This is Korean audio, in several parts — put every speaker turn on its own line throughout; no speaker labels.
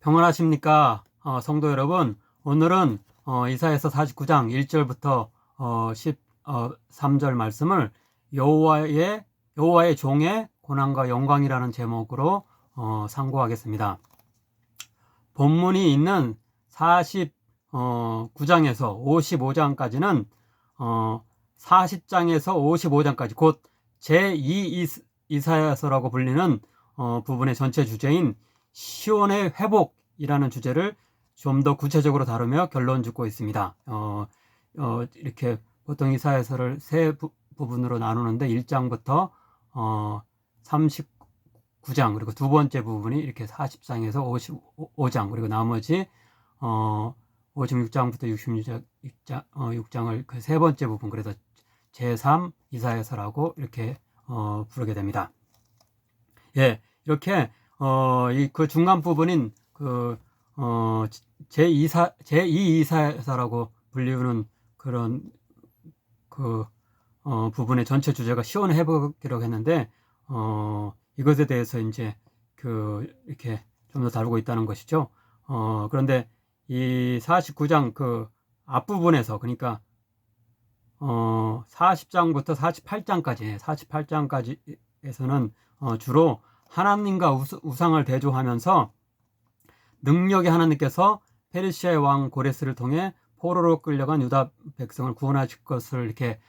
평안하십니까? 성도 여러분, 오늘은 이사야서 49장 1절부터 13절 말씀을 여호와의 종의 고난과 영광이라는 제목으로 상고하겠습니다. 본문이 있는 49장에서 55장까지는 40장에서 55장까지 곧 제2 이사야서라고 불리는 부분의 전체 주제인 시온의 회복이라는 주제를 좀 더 구체적으로 다루며 결론 짓고 있습니다. 이렇게 보통 이사야서를 세 부분으로 나누는데 1장부터 39장 그리고 두 번째 부분이 이렇게 40장에서 55장 그리고 나머지 56장부터 66장을 그 세 번째 부분, 그래서 제3 이사야서라고 이렇게 부르게 됩니다. 예, 이렇게 그 중간 부분인 제2 이사야서라고 불리우는 그런 부분의 전체 주제가 시온 회복이라고 했는데 이것에 대해서 이제 이렇게 좀 더 다루고 있다는 것이죠. 그런데 이 49장 그 앞부분에서, 그러니까 40장부터 48장까지에서는 주로 하나님과 우상을 대조하면서 능력의 하나님께서 페르시아의 왕 고레스를 통해 포로로 끌려간 유다 백성을 구원하실 것을 이렇게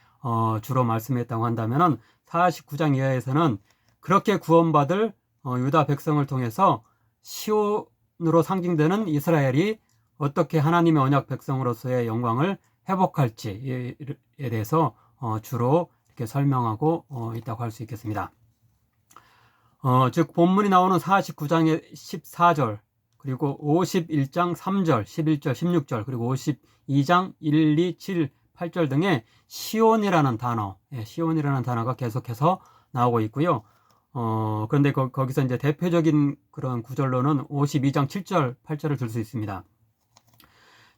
주로 말씀했다고 한다면은 49장 이하에서는 그렇게 구원받을 유다 백성을 통해서 시온으로 상징되는 이스라엘이 어떻게 하나님의 언약 백성으로서의 영광을 회복할지에 대해서 주로 이렇게 설명하고 있다고 할 수 있겠습니다. 즉 본문이 나오는 49장의 14절 그리고 51장 3절, 11절, 16절 그리고 52장 1, 2, 7, 8절 등의 시온이라는 단어가 계속해서 나오고 있고요. 그런데 거기서 이제 대표적인 그런 구절로는 52장 7절, 8절을 들 수 있습니다.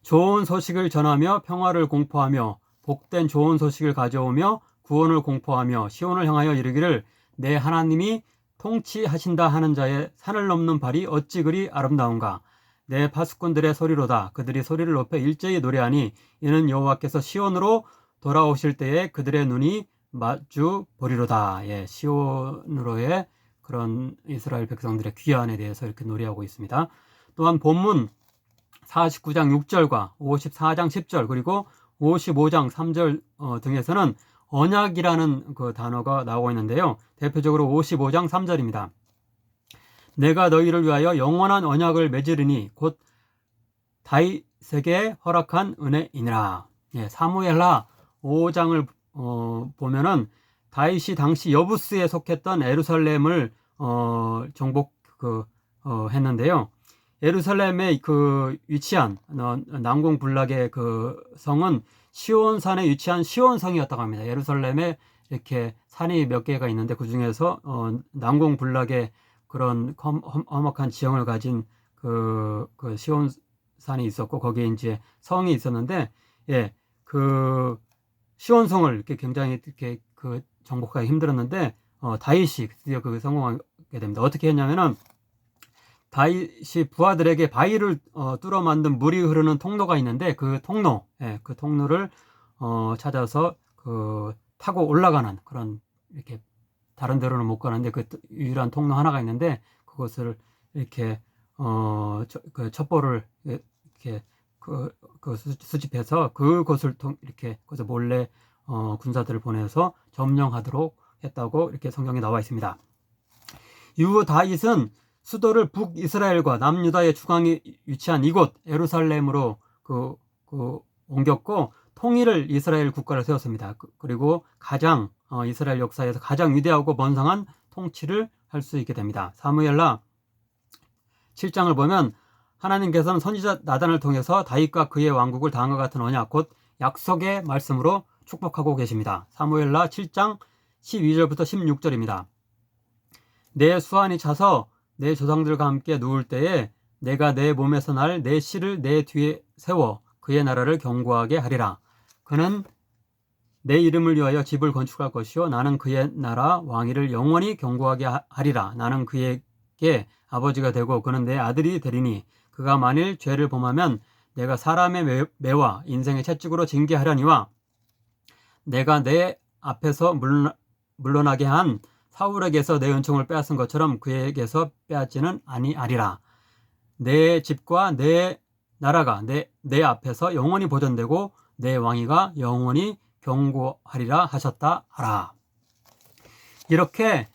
좋은 소식을 전하며 평화를 공포하며 복된 좋은 소식을 가져오며 구원을 공포하며 시온을 향하여 이르기를 내 하나님이 통치하신다 하는 자의 산을 넘는 발이 어찌 그리 아름다운가. 내 파수꾼들의 소리로다. 그들이 소리를 높여 일제히 노래하니 이는 여호와께서 시온으로 돌아오실 때에 그들의 눈이 마주 보리로다. 예, 시온으로의 그런 이스라엘 백성들의 귀환에 대해서 이렇게 노래하고 있습니다. 또한 본문 49장 6절과 54장 10절 그리고 55장 3절 등에서는 언약이라는 그 단어가 나오고 있는데요. 대표적으로 55장 3절입니다. 내가 너희를 위하여 영원한 언약을 맺으리니 곧 다윗에게 허락한 은혜이니라. 예, 사무엘하 5장을 보면은 다윗이 당시 여부스에 속했던 예루살렘을 정복했는데요. 예루살렘에 위치한 난공불락의 그 성은 시온산에 위치한 시온성이었다고 합니다. 예루살렘에 이렇게 산이 몇 개가 있는데 그 중에서 난공불락의 그런 험악한 지형을 가진 그 시온산이 있었고 거기에 이제 성이 있었는데, 예, 그 시온성을 이렇게 굉장히 이렇게 정복하기 힘들었는데 다윗이 드디어 성공하게 됩니다. 어떻게 했냐면은 다윗이 부하들에게 바위를 뚫어 만든 물이 흐르는 통로가 있는데 그 통로를 찾아서 타고 올라가는 그런, 이렇게 다른 데로는 못 가는데 그 유일한 통로 하나가 있는데 그것을 이렇게 첩보를 이렇게 수집해서 그것을 이렇게 거기서 몰래 군사들을 보내서 점령하도록 했다고 이렇게 성경에 나와 있습니다. 이후 다윗은 수도를 북이스라엘과 남유다의 중앙에 위치한 이곳 예루살렘으로 옮겼고 통일을 이스라엘 국가를 세웠습니다. 그리고 이스라엘 역사에서 가장 위대하고 번성한 통치를 할 수 있게 됩니다. 사무엘하 7장을 보면 하나님께서는 선지자 나단을 통해서 다윗과 그의 왕국을 다음과 같은 언약 곧 약속의 말씀으로 축복하고 계십니다. 사무엘하 7장 12절부터 16절입니다. 내 수완이 차서 내 조상들과 함께 누울 때에 내가 내 몸에서 날 내 씨를 내 뒤에 세워 그의 나라를 견고하게 하리라. 그는 내 이름을 위하여 집을 건축할 것이요 나는 그의 나라 왕위를 영원히 견고하게 하리라. 나는 그에게 아버지가 되고 그는 내 아들이 되리니 그가 만일 죄를 범하면 내가 사람의 매와 인생의 채찍으로 징계하려니와 내가 내 앞에서 물러나게 한 사울에게서 내 은총을 빼앗은 것처럼 그에게서 빼앗지는 아니하리라. 내 집과 내 나라가 내 앞에서 영원히 보존되고 내 왕위가 영원히 경고하리라 하셨다 하라. 이렇게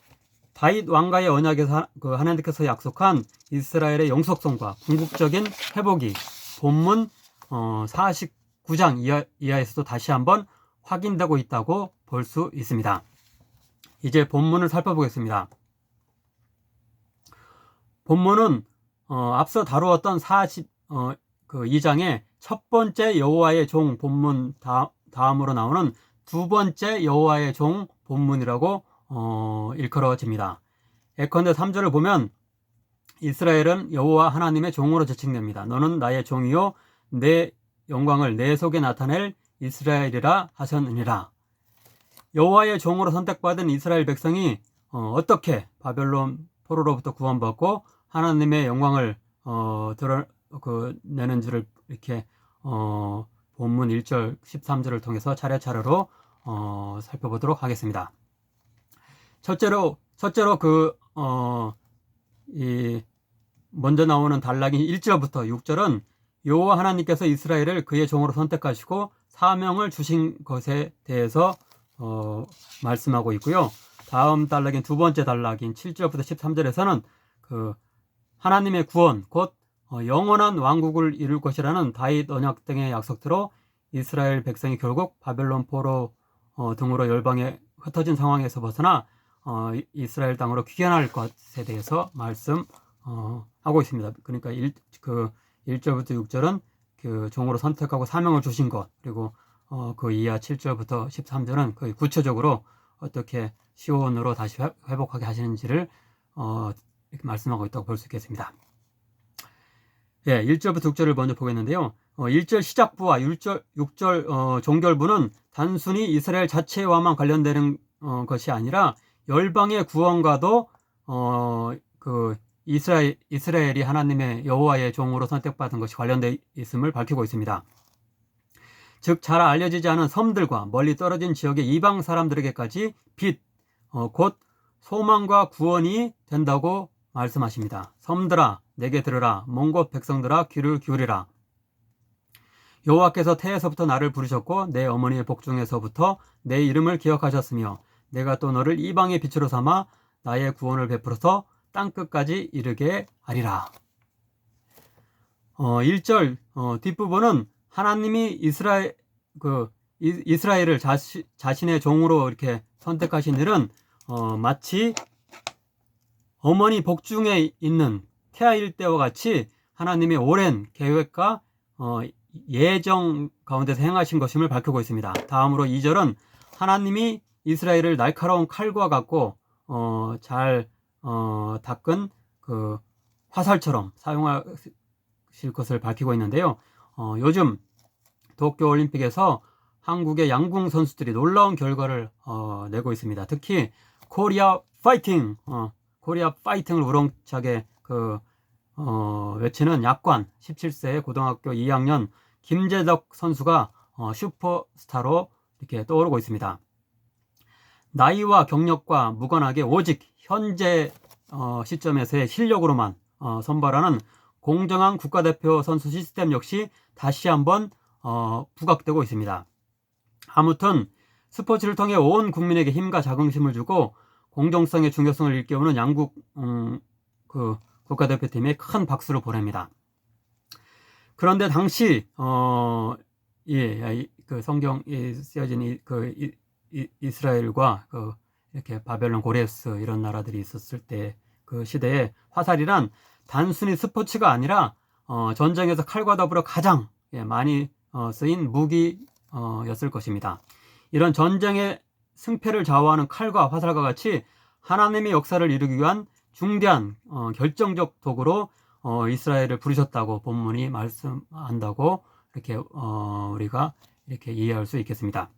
다윗 왕가의 언약에서 하나님께서 약속한 이스라엘의 영속성과 궁극적인 회복이 본문 49장 이하에서도 다시 한번 확인되고 있다고 볼 수 있습니다. 이제 본문을 살펴보겠습니다. 본문은 앞서 다루었던 42장의 첫 번째 여호와의 종 본문 다음으로 나오는 두 번째 여호와의 종 본문이라고 일컬어집니다. 예컨대 3절을 보면 이스라엘은 여호와 하나님의 종으로 지칭됩니다. 너는 나의 종이요 내 영광을 내 속에 나타낼 이스라엘이라 하셨느니라. 여호와의 종으로 선택받은 이스라엘 백성이 어떻게 바벨론 포로로부터 구원받고 하나님의 영광을 내는지를 이렇게 본문 1절 13절을 통해서 차례차례로 살펴보도록 하겠습니다. 첫째로 먼저 나오는 단락인 1절부터 6절은 여호와 하나님께서 이스라엘을 그의 종으로 선택하시고 사명을 주신 것에 대해서 말씀하고 있고요. 다음 단락인 두 번째 단락인 7절부터 13절에서는 하나님의 구원, 곧 영원한 왕국을 이룰 것이라는 다윗 언약 등의 약속대로 이스라엘 백성이 결국 바벨론 포로 등으로 열방에 흩어진 상황에서 벗어나 이스라엘 땅으로 귀환할 것에 대해서 말씀하고 있습니다. 그러니까 1절부터 6절은 그 종으로 선택하고 사명을 주신 것, 그리고 그 이하 7절부터 13절은 거의 구체적으로 어떻게 시온으로 다시 회복하게 하시는지를 이렇게 말씀하고 있다고 볼 수 있겠습니다. 예, 1절부터 6절을 먼저 보겠는데요. 1절 시작부와 6절 종결부는 단순히 이스라엘 자체와만 관련되는 것이 아니라 열방의 구원과도 이스라엘이 하나님의 여호와의 종으로 선택받은 것이 관련되어 있음을 밝히고 있습니다. 즉 잘 알려지지 않은 섬들과 멀리 떨어진 지역의 이방 사람들에게까지 곧 소망과 구원이 된다고 말씀하십니다. 섬들아 내게 들으라, 먼 곳 백성들아 귀를 기울이라. 여호와께서 태에서부터 나를 부르셨고 내 어머니의 복중에서부터 내 이름을 기억하셨으며 내가 또 너를 이방의 빛으로 삼아 나의 구원을 베풀어서 땅끝까지 이르게 하리라. 1절 뒷부분은 하나님이 이스라엘을 자신의 종으로 이렇게 선택하신 일은 마치 어머니 복중에 있는 태아일 때와 같이 하나님의 오랜 계획과 예정 가운데서 행하신 것임을 밝히고 있습니다. 다음으로 2절은 하나님이 이스라엘을 날카로운 칼과 같고 잘 닦은 그 화살처럼 사용하실 것을 밝히고 있는데요. 요즘 도쿄올림픽에서 한국의 양궁 선수들이 놀라운 결과를 내고 있습니다. 특히 코리아 파이팅을 우렁차게 외치는 약관 17세 고등학교 2학년 김재덕 선수가 슈퍼스타로 이렇게 떠오르고 있습니다. 나이와 경력과 무관하게 오직 현재 시점에서의 실력으로만 선발하는 공정한 국가대표 선수 시스템 역시 다시 한번 부각되고 있습니다. 아무튼 스포츠를 통해 온 국민에게 힘과 자긍심을 주고 공정성의 중요성을 일깨우는 양국 국가대표팀에 큰 박수를 보냅니다. 그런데 당시 성경에 쓰여진 이스라엘과 이렇게 바벨론, 고레스 이런 나라들이 있었을 때 그 시대에 화살이란 단순히 스포츠가 아니라 전쟁에서 칼과 더불어 가장 많이 쓰인 무기였을 것입니다. 이런 전쟁의 승패를 좌우하는 칼과 화살과 같이 하나님의 역사를 이루기 위한 중대한 결정적 도구로 이스라엘을 부르셨다고 본문이 말씀한다고 이렇게 우리가 이렇게 이해할 수 있겠습니다.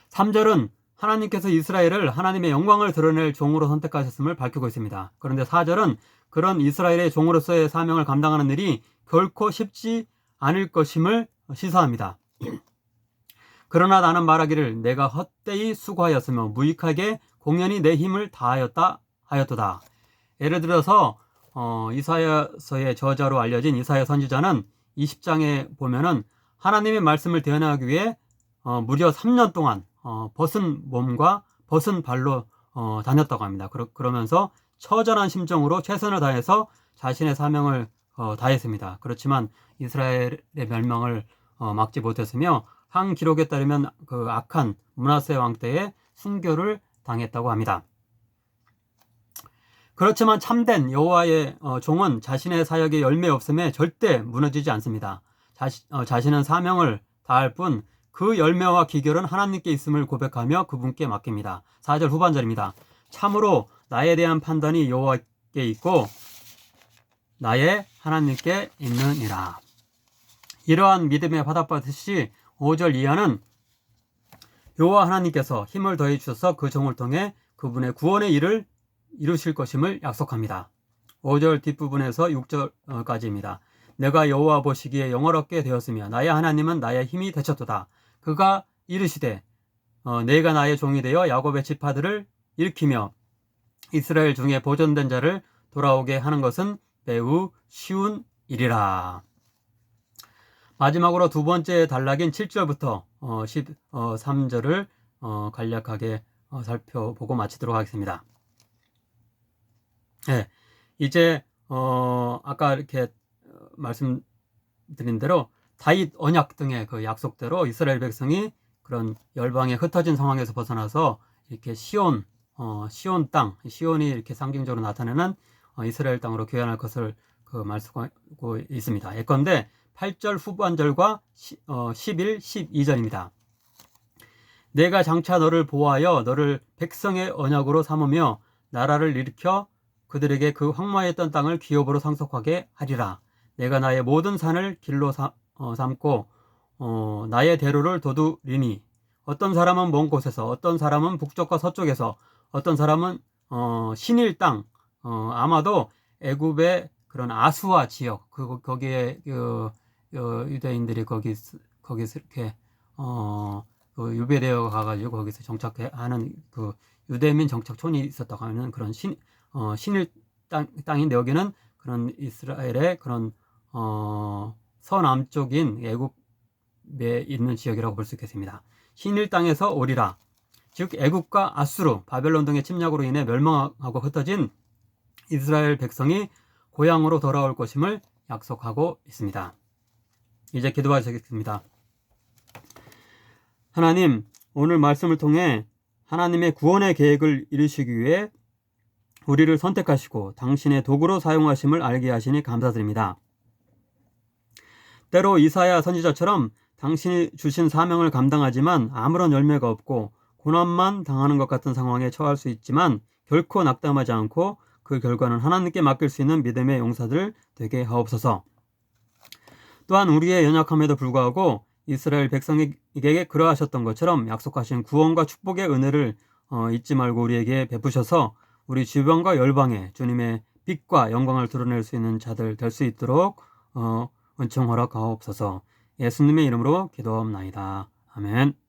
3절은 하나님께서 이스라엘을 하나님의 영광을 드러낼 종으로 선택하셨음을 밝히고 있습니다. 그런데 4절은 그런 이스라엘의 종으로서의 사명을 감당하는 일이 결코 쉽지 않을 것임을 시사합니다. 그러나 나는 말하기를 내가 헛되이 수고하였으며 무익하게 공연히 내 힘을 다하였도다. 예를 들어서 이사야서의 저자로 알려진 이사야 선지자는 20장에 보면은 하나님의 말씀을 대언하기 위해 무려 3년 동안 벗은 몸과 벗은 발로 다녔다고 합니다. 그러면서 처절한 심정으로 최선을 다해서 자신의 사명을 다했습니다. 그렇지만 이스라엘의 멸망을 막지 못했으며 한 기록에 따르면 그 악한 므낫세 왕 때에 순교를 당했다고 합니다. 그렇지만 참된 여호와의 종은 자신의 사역에 열매 없음에 절대 무너지지 않습니다. 자신은 사명을 다할 뿐 그 열매와 기결은 하나님께 있음을 고백하며 그분께 맡깁니다. 4절 후반절입니다. 참으로 나에 대한 판단이 여호와께 있고 나의 하나님께 있느니라. 이러한 믿음에 화답받으시 5절 이하는 여호와 하나님께서 힘을 더해 주셔서 그 종을 통해 그분의 구원의 일을 이루실 것임을 약속합니다. 5절 뒷부분에서 6절까지입니다. 내가 여호와 보시기에 영화롭게 되었으며 나의 하나님은 나의 힘이 되셨도다. 그가 이르시되 내가 나의 종이 되어 야곱의 지파들을 일으키며 이스라엘 중에 보존된 자를 돌아오게 하는 것은 매우 쉬운 일이라. 마지막으로 두 번째 단락인 7절부터 13절을 간략하게 살펴보고 마치도록 하겠습니다. 네, 이제 아까 이렇게 말씀드린 대로 다윗 언약 등의 그 약속대로 이스라엘 백성이 그런 열방에 흩어진 상황에서 벗어나서 이렇게 시온 땅, 시온이 이렇게 상징적으로 나타내는 이스라엘 땅으로 귀환할 것을 말씀하고 있습니다. 예컨대 8절 후반절과 11, 12절입니다. 내가 장차 너를 보호하여 너를 백성의 언약으로 삼으며 나라를 일으켜 그들에게 그 황무하에 있던 땅을 기업으로 상속하게 하리라. 내가 나의 모든 산을 길로 삼고 나의 대로를 도두리니 어떤 사람은 먼 곳에서 어떤 사람은 북쪽과 서쪽에서 어떤 사람은 신일 땅 아마도 애굽의 그런 아수아 지역 거기에 유대인들이 거기서 이렇게 유배되어 가가지고 거기서 정착하는 그 유대민 정착촌이 있었다고 하는 그런 신일 땅인데 여기는 그런 이스라엘의 그런 서남쪽인 애굽에 있는 지역이라고 볼 수 있겠습니다. 신일 땅에서 오리라. 즉 애굽과 아수르, 바벨론 등의 침략으로 인해 멸망하고 흩어진 이스라엘 백성이 고향으로 돌아올 것임을 약속하고 있습니다. 이제 기도하시겠습니다. 하나님, 오늘 말씀을 통해 하나님의 구원의 계획을 이루시기 위해 우리를 선택하시고 당신의 도구로 사용하심을 알게 하시니 감사드립니다. 때로 이사야 선지자처럼 당신이 주신 사명을 감당하지만 아무런 열매가 없고 고난만 당하는 것 같은 상황에 처할 수 있지만 결코 낙담하지 않고 그 결과는 하나님께 맡길 수 있는 믿음의 용사들 되게 하옵소서. 또한 우리의 연약함에도 불구하고 이스라엘 백성에게 그러하셨던 것처럼 약속하신 구원과 축복의 은혜를 잊지 말고 우리에게 베푸셔서 우리 주변과 열방에 주님의 빛과 영광을 드러낼 수 있는 자들 될 수 있도록 은총 허락하옵소서. 예수님의 이름으로 기도합나이다. 아멘.